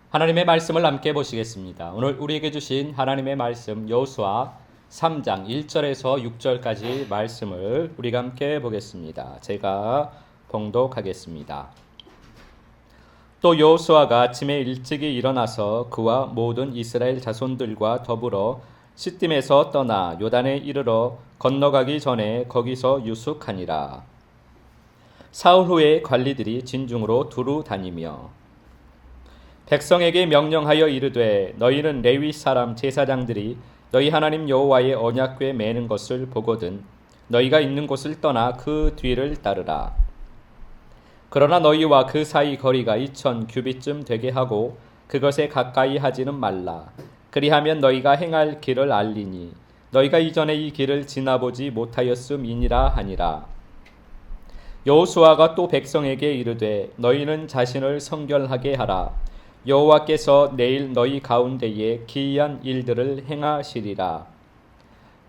하나님의 말씀을 함께 보시겠습니다. 오늘 우리에게 주신 하나님의 말씀 여호수아 3장 1절에서 6절까지 말씀을 우리가 함께 보겠습니다. 제가 봉독하겠습니다. 또 여호수아가 아침에 일찍이 일어나서 그와 모든 이스라엘 자손들과 더불어 시딤에서 떠나 요단에 이르러 건너가기 전에 거기서 유숙하니라. 사흘 후에 관리들이 진중으로 두루 다니며 백성에게 명령하여 이르되 너희는 레위 사람 제사장들이 너희 하나님 여호와의 언약궤 매는 것을 보거든 너희가 있는 곳을 떠나 그 뒤를 따르라. 그러나 너희와 그 사이 거리가 2000 규빗쯤 되게 하고 그것에 가까이 하지는 말라. 그리하면 너희가 행할 길을 알리니 너희가 이전에 이 길을 지나보지 못하였음이니라 하니라. 여호수아가 또 백성에게 이르되 너희는 자신을 성결하게 하라. 여호와께서 내일 너희 가운데에 기이한 일들을 행하시리라.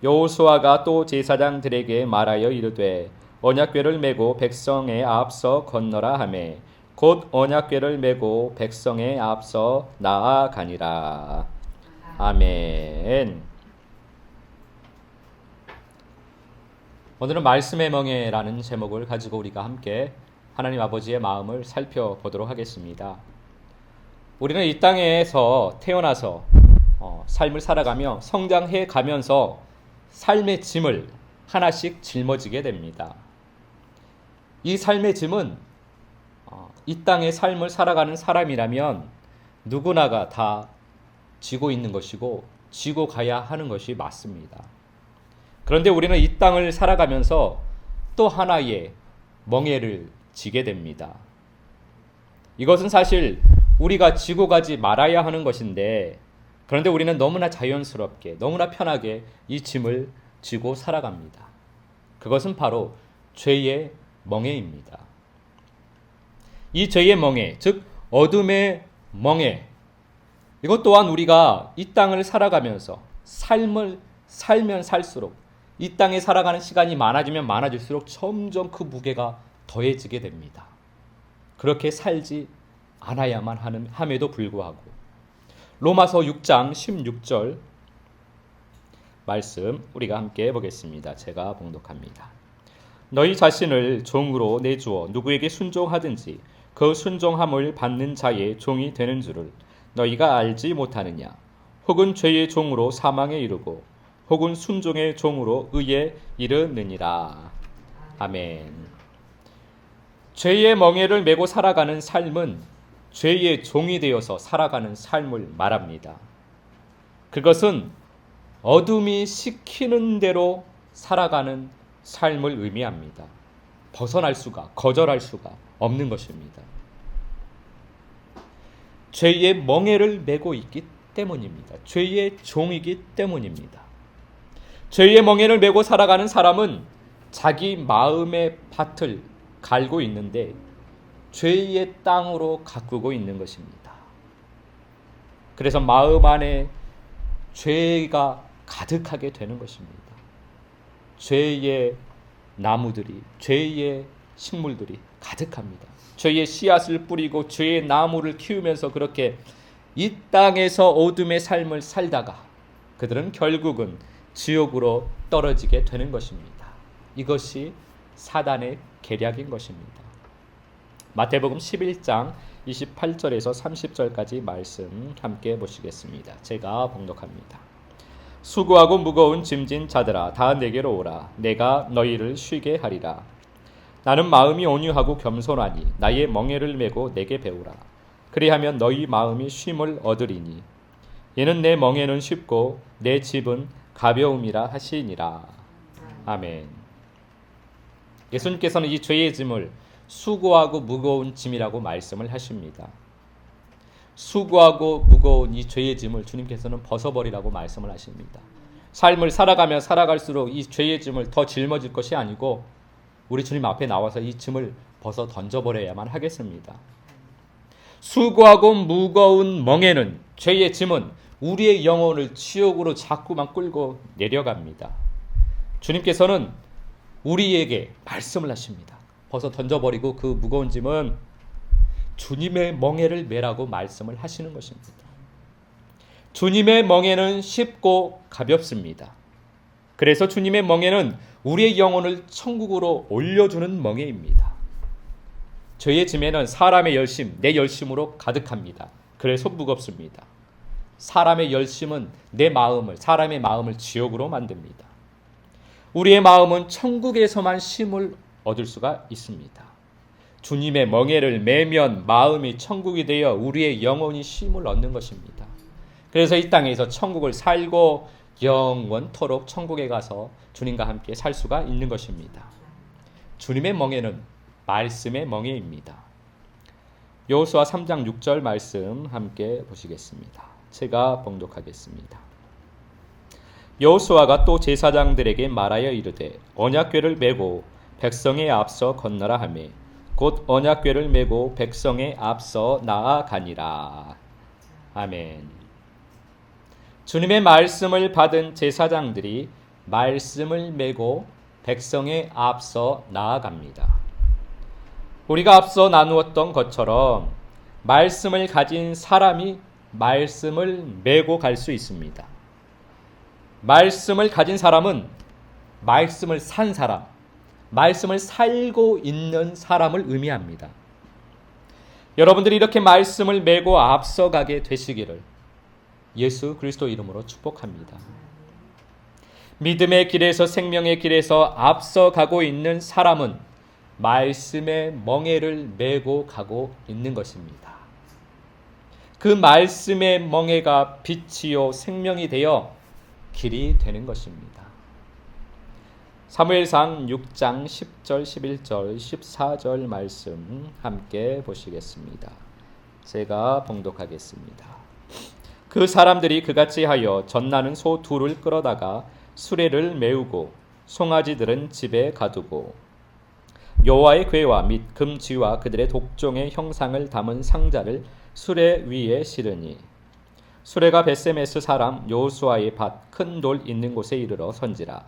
여호수아가 또 제사장들에게 말하여 이르되 언약궤를 메고 백성의 앞서 건너라 하매 곧 언약궤를 메고 백성의 앞서 나아가니라. 아멘. 오늘은 말씀의 멍에라는 제목을 가지고 우리가 함께 하나님 아버지의 마음을 살펴보도록 하겠습니다. 우리는 이 땅에서 태어나서 삶을 살아가며 성장해 가면서 삶의 짐을 하나씩 짊어지게 됩니다. 이 삶의 짐은 이 땅의 삶을 살아가는 사람이라면 누구나가 다 지고 있는 것이고 지고 가야 하는 것이 맞습니다. 그런데 우리는 이 땅을 살아가면서 또 하나의 멍에를 지게 됩니다. 이것은 사실 우리가 지고 가지 말아야 하는 것인데 그런데 우리는 너무나 자연스럽게 너무나 편하게 이 짐을 지고 살아갑니다. 그것은 바로 죄의 멍에입니다. 이 죄의 멍에, 즉 어둠의 멍에, 이것 또한 우리가 이 땅을 살아가면서 삶을 살면 살수록 이 땅에 살아가는 시간이 많아지면 많아질수록 점점 그 무게가 더해지게 됩니다. 그렇게 살지 않아야만 함에도 불구하고 로마서 6장 16절 말씀 우리가 함께 보겠습니다. 제가 봉독합니다. 너희 자신을 종으로 내주어 누구에게 순종하든지 그 순종함을 받는 자의 종이 되는 줄을 너희가 알지 못하느냐. 혹은 죄의 종으로 사망에 이르고 혹은 순종의 종으로 의에 이르느니라. 아멘. 죄의 멍에를 메고 살아가는 삶은 죄의 종이 되어서 살아가는 삶을 말합니다. 그것은 어둠이 시키는 대로 살아가는 삶을 의미합니다. 벗어날 수가, 거절할 수가 없는 것입니다. 죄의 멍에를 메고 있기 때문입니다. 죄의 종이기 때문입니다. 죄의 멍에를 메고 살아가는 사람은 자기 마음의 밭을 갈고 있는데 죄의 땅으로 가꾸고 있는 것입니다. 그래서 마음 안에 죄가 가득하게 되는 것입니다. 죄의 나무들이, 죄의 식물들이 가득합니다. 죄의 씨앗을 뿌리고 죄의 나무를 키우면서 그렇게 이 땅에서 어둠의 삶을 살다가 그들은 결국은 지옥으로 떨어지게 되는 것입니다. 이것이 사단의 계략인 것입니다. 마태복음 11장 28절에서 30절까지 말씀 함께 보시겠습니다. 제가 봉독합니다. 수고하고 무거운 짐진 자들아 다 내게로 오라. 내가 너희를 쉬게 하리라. 나는 마음이 온유하고 겸손하니 나의 멍에를 메고 내게 배우라. 그리하면 너희 마음이 쉼을 얻으리니 이는 내 멍에는 쉽고 내 짐은 가벼움이라 하시니라. 아멘. 예수님께서는 이 죄의 짐을 수고하고 무거운 짐이라고 말씀을 하십니다. 수고하고 무거운 이 죄의 짐을 주님께서는 벗어버리라고 말씀을 하십니다. 삶을 살아가면 살아갈수록 이 죄의 짐을 더 짊어질 것이 아니고 우리 주님 앞에 나와서 이 짐을 벗어 던져버려야만 하겠습니다. 수고하고 무거운 멍에는, 죄의 짐은 우리의 영혼을 지옥으로 자꾸만 끌고 내려갑니다. 주님께서는 우리에게 말씀을 하십니다. 벗어 던져버리고 그 무거운 짐은 주님의 멍에를 메라고 말씀을 하시는 것입니다. 주님의 멍에는 쉽고 가볍습니다. 그래서 주님의 멍에는 우리의 영혼을 천국으로 올려주는 멍에입니다. 저의 짐에는 사람의 열심, 내 열심으로 가득합니다. 그래서 무겁습니다. 사람의 열심은 사람의 마음을 지옥으로 만듭니다. 우리의 마음은 천국에서만 쉼을 얻을 수가 있습니다. 주님의 멍에를 메면 마음이 천국이 되어 우리의 영혼이 쉼을 얻는 것입니다. 그래서 이 땅에서 천국을 살고 영원토록 천국에 가서 주님과 함께 살 수가 있는 것입니다. 주님의 멍에는 말씀의 멍에입니다. 여호수아 3장 6절 말씀 함께 보시겠습니다. 제가 봉독하겠습니다. 여호수아가 또 제사장들에게 말하여 이르되 언약궤를 메고 백성에 앞서 건너라 하매 곧 언약궤를 메고 백성에 앞서 나아가니라. 아멘. 주님의 말씀을 받은 제사장들이 말씀을 메고 백성에 앞서 나아갑니다. 우리가 앞서 나누었던 것처럼 말씀을 가진 사람이 말씀을 메고 갈 수 있습니다. 말씀을 가진 사람은 말씀을 산 사람, 말씀을 살고 있는 사람을 의미합니다. 여러분들이 이렇게 말씀을 메고 앞서가게 되시기를 예수 그리스도 이름으로 축복합니다. 믿음의 길에서 생명의 길에서 앞서가고 있는 사람은 말씀의 멍에를 메고 가고 있는 것입니다. 그 말씀의 멍에가 빛이요 생명이 되어 길이 되는 것입니다. 사무엘상 6장 10절, 11절, 14절 말씀 함께 보시겠습니다. 제가 봉독하겠습니다. 그 사람들이 그같이 하여 젖나는 소 둘을 끌어다가 수레를 메우고 송아지들은 집에 가두고 여호와의 궤와 및 금쥐와 그들의 독종의 형상을 담은 상자를 수레 위에 실으니 수레가 벳세메스 사람 여호수아의 밭 큰 돌 있는 곳에 이르러 선지라.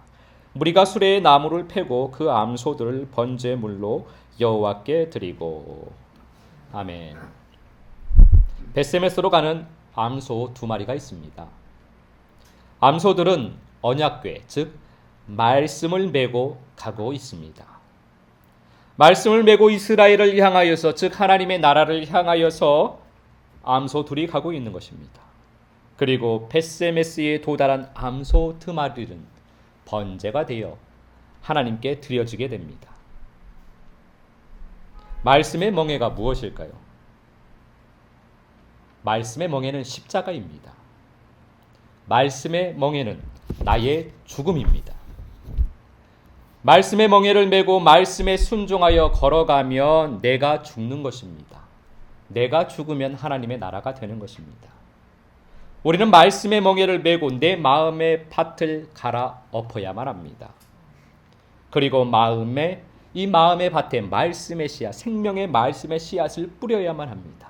무리가 수레의 나무를 패고 그 암소들을 번제물로 여호와께 드리고. 아멘. 벳세메스로 가는 암소 2마리가 있습니다. 암소들은 언약궤, 즉 말씀을 메고 가고 있습니다. 말씀을 메고 이스라엘을 향하여서, 즉 하나님의 나라를 향하여서 암소 둘이 가고 있는 것입니다. 그리고 벳세메스에 도달한 암소 2마리는 번제가 되어 하나님께 드려지게 됩니다. 말씀의 멍에가 무엇일까요? 말씀의 멍에는 십자가입니다. 말씀의 멍에는 나의 죽음입니다. 말씀의 멍에를 메고 말씀에 순종하여 걸어가면 내가 죽는 것입니다. 내가 죽으면 하나님의 나라가 되는 것입니다. 우리는 말씀의 멍에를 메고 내 마음의 밭을 갈아엎어야만 합니다. 그리고 이 마음의 밭에 말씀의 씨앗, 생명의 말씀의 씨앗을 뿌려야만 합니다.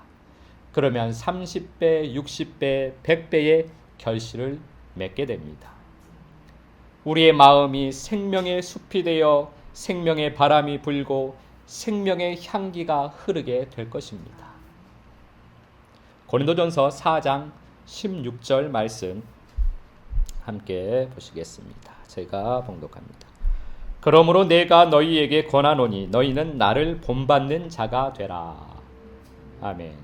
그러면 30배, 60배, 100배의 결실을 맺게 됩니다. 우리의 마음이 생명의 숲이 되어 생명의 바람이 불고 생명의 향기가 흐르게 될 것입니다. 고린도전서 4장 16절 말씀 함께 보시겠습니다. 제가 봉독합니다. 그러므로 내가 너희에게 권하노니 너희는 나를 본받는 자가 되라. 아멘.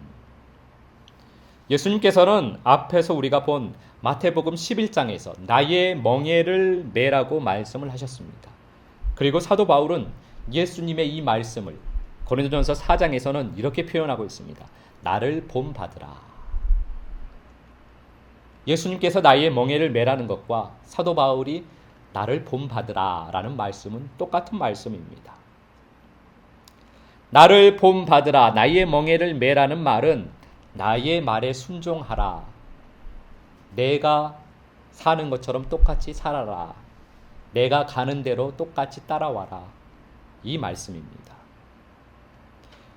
예수님께서는 앞에서 우리가 본 마태복음 11장에서 나의 멍에를 메라고 말씀을 하셨습니다. 그리고 사도 바울은 예수님의 이 말씀을 고린도전서 4장에서는 이렇게 표현하고 있습니다. 나를 본받으라. 예수님께서 나의 멍에를 메라는 것과 사도 바울이 나를 본받으라 라는 말씀은 똑같은 말씀입니다. 나를 본받으라, 나의 멍에를 메라는 말은 나의 말에 순종하라. 내가 사는 것처럼 똑같이 살아라. 내가 가는 대로 똑같이 따라와라. 이 말씀입니다.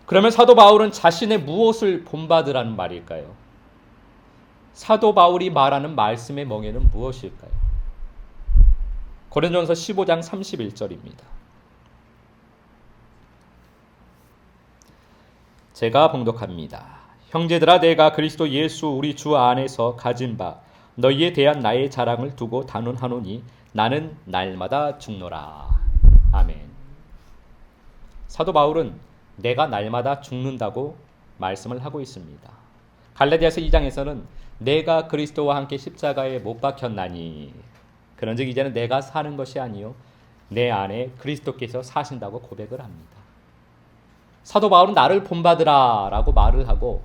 그러면 사도 바울은 자신의 무엇을 본받으라는 말일까요? 사도 바울이 말하는 말씀의 멍에는 무엇일까요? 고린도전서 15장 31절입니다. 제가 봉독합니다. 형제들아, 내가 그리스도 예수 우리 주 안에서 가진 바 너희에 대한 나의 자랑을 두고 단언하노니 나는 날마다 죽노라. 아멘. 사도 바울은 내가 날마다 죽는다고 말씀을 하고 있습니다. 갈라디아서 2장에서는 내가 그리스도와 함께 십자가에 못 박혔나니 그런즉 이제는 내가 사는 것이 아니요 내 안에 그리스도께서 사신다고 고백을 합니다. 사도 바울은 나를 본받으라 라고 말을 하고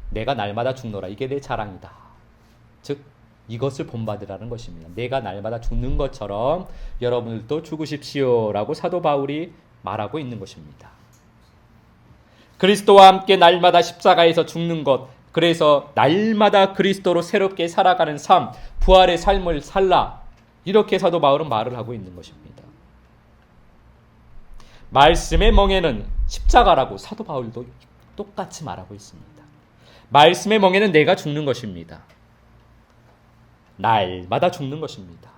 내가 날마다 죽노라, 이게 내 자랑이다. 즉 이것을 본받으라는 것입니다. 내가 날마다 죽는 것처럼 여러분들도 죽으십시오 라고 사도 바울이 말하고 있는 것입니다. 그리스도와 함께 날마다 십자가에서 죽는 것, 그래서 날마다 그리스도로 새롭게 살아가는 삶, 부활의 삶을 살라, 이렇게 사도 바울은 말을 하고 있는 것입니다. 말씀의 멍에는 십자가라고 사도 바울도 똑같이 말하고 있습니다. 말씀의 멍에는 내가 죽는 것입니다. 날마다 죽는 것입니다.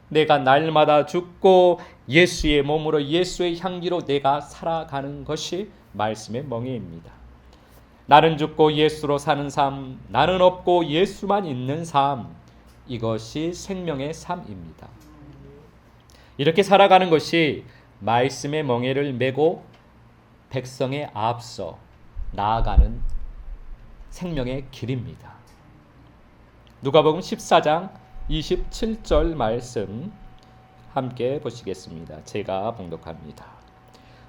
내가 날마다 죽고 예수의 몸으로 예수의 향기로 내가 살아가는 것이 말씀의 멍에입니다. 나는 죽고 예수로 사는 삶, 나는 없고 예수만 있는 삶, 이것이 생명의 삶입니다. 이렇게 살아가는 것이 말씀의 멍에를 메고 백성에 앞서 나아가는 생명의 길입니다. 누가복음 14장 27절 말씀 함께 보시겠습니다. 제가 봉독합니다.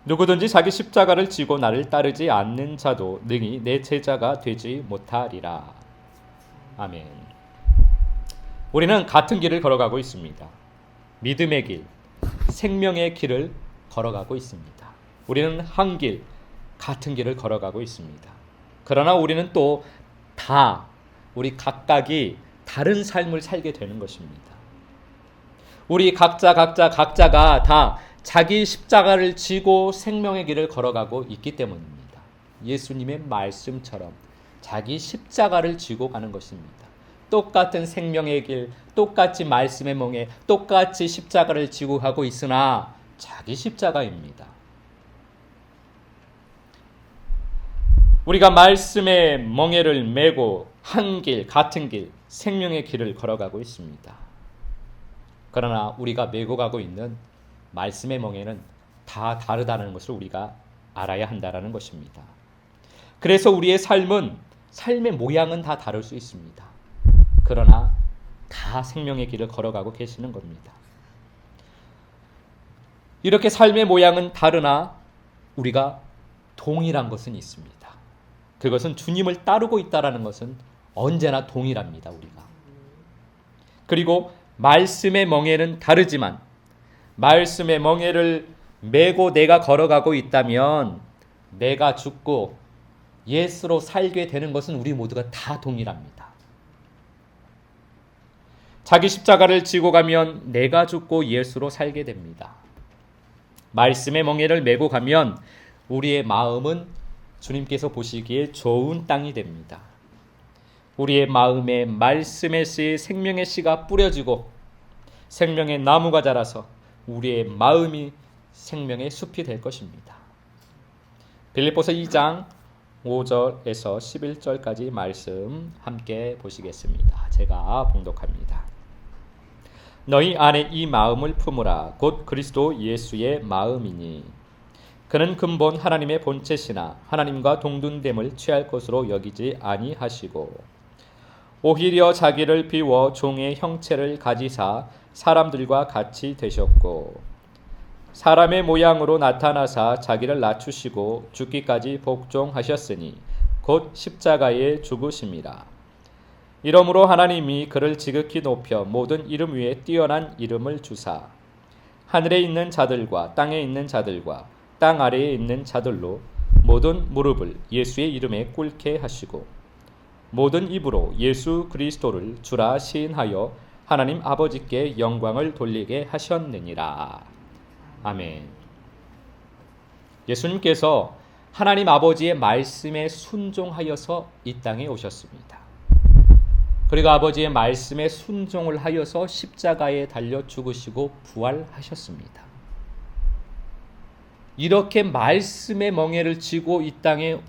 누구든지 자기 십자가를 지고 나를 따르지 않는 자도 능히 내 제자가 되지 못하리라. 아멘. 우리는 같은 길을 걸어가고 있습니다. 믿음의 길, 생명의 길을 걸어가고 있습니다. 우리는 한 길, 같은 길을 걸어가고 있습니다. 그러나 우리는 또 우리 각각이 다른 삶을 살게 되는 것입니다. 우리 각자가 다 자기 십자가를 지고 생명의 길을 걸어가고 있기 때문입니다. 예수님의 말씀처럼 자기 십자가를 지고 가는 것입니다. 똑같은 생명의 길, 똑같이 말씀의 멍에 똑같이 십자가를 지고 가고 있으나 자기 십자가입니다. 우리가 말씀의 멍에를 메고 한 길, 같은 길, 생명의 길을 걸어가고 있습니다. 그러나 우리가 메고 가고 있는 말씀의 멍에는 다 다르다는 것을 우리가 알아야 한다는 것입니다. 그래서 우리의 삶의 모양은 다 다를 수 있습니다. 그러나 다 생명의 길을 걸어가고 계시는 겁니다. 이렇게 삶의 모양은 다르나 우리가 동일한 것은 있습니다. 그것은 주님을 따르고 있다는 것은 언제나 동일합니다. 우리가. 그리고 말씀의 멍에는 다르지만 말씀의 멍에를 메고 내가 걸어가고 있다면 내가 죽고 예수로 살게 되는 것은 우리 모두가 다 동일합니다. 자기 십자가를 지고 가면 내가 죽고 예수로 살게 됩니다. 말씀의 멍에를 메고 가면 우리의 마음은 주님께서 보시기에 좋은 땅이 됩니다. 우리의 마음에 말씀의 씨, 생명의 씨가 뿌려지고 생명의 나무가 자라서 우리의 마음이 생명의 숲이 될 것입니다. 빌립보서 2장 5절에서 11절까지 말씀 함께 보시겠습니다. 제가 봉독합니다. 너희 안에 이 마음을 품으라. 곧 그리스도 예수의 마음이니 그는 근본 하나님의 본체시나 하나님과 동등됨을 취할 것으로 여기지 아니하시고 오히려 자기를 비워 종의 형체를 가지사 사람들과 같이 되셨고 사람의 모양으로 나타나사 자기를 낮추시고 죽기까지 복종하셨으니 곧 십자가에 죽으심이라. 이러므로 하나님이 그를 지극히 높여 모든 이름 위에 뛰어난 이름을 주사 하늘에 있는 자들과 땅에 있는 자들과 땅 아래에 있는 자들로 모든 무릎을 예수의 이름에 꿇게 하시고 모든 입으로 예수 그리스도를 주라 시인하여 하나님 아버지께 영광을 돌리게 하셨느니라. 아멘. 예수님께서 하나님 아버지의 말씀에 순종하여서 이 땅에 오셨습니다. 그리고 아버지의 말씀에 순종을 하여서 십자가에 달려 죽으시고 부활하셨습니다. 이렇게 말씀의 멍에를 지고 이 땅에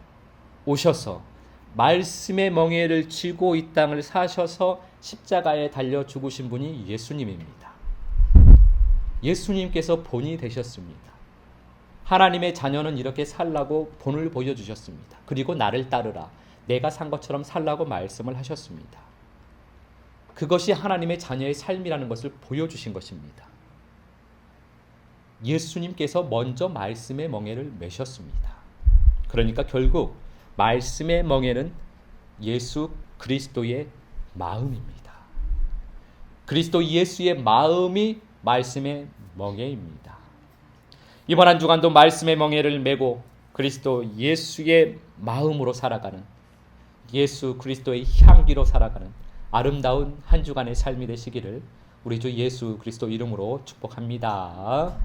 오셔서 말씀의 멍에를 쥐고 이 땅을 사셔서 십자가에 달려 죽으신 분이 예수님입니다. 예수님께서 본이 되셨습니다. 하나님의 자녀는 이렇게 살라고 본을 보여주셨습니다. 그리고 나를 따르라. 내가 산 것처럼 살라고 말씀을 하셨습니다. 그것이 하나님의 자녀의 삶이라는 것을 보여주신 것입니다. 예수님께서 먼저 말씀의 멍에를 메셨습니다. 그러니까 결국 말씀의 멍에는 예수 그리스도의 마음입니다. 그리스도 예수의 마음이 말씀의 멍에입니다. 이번 한 주간도 말씀의 멍에를 메고 그리스도 예수의 마음으로 살아가는, 예수 그리스도의 향기로 살아가는 아름다운 한 주간의 삶이 되시기를 우리 주 예수 그리스도 이름으로 축복합니다.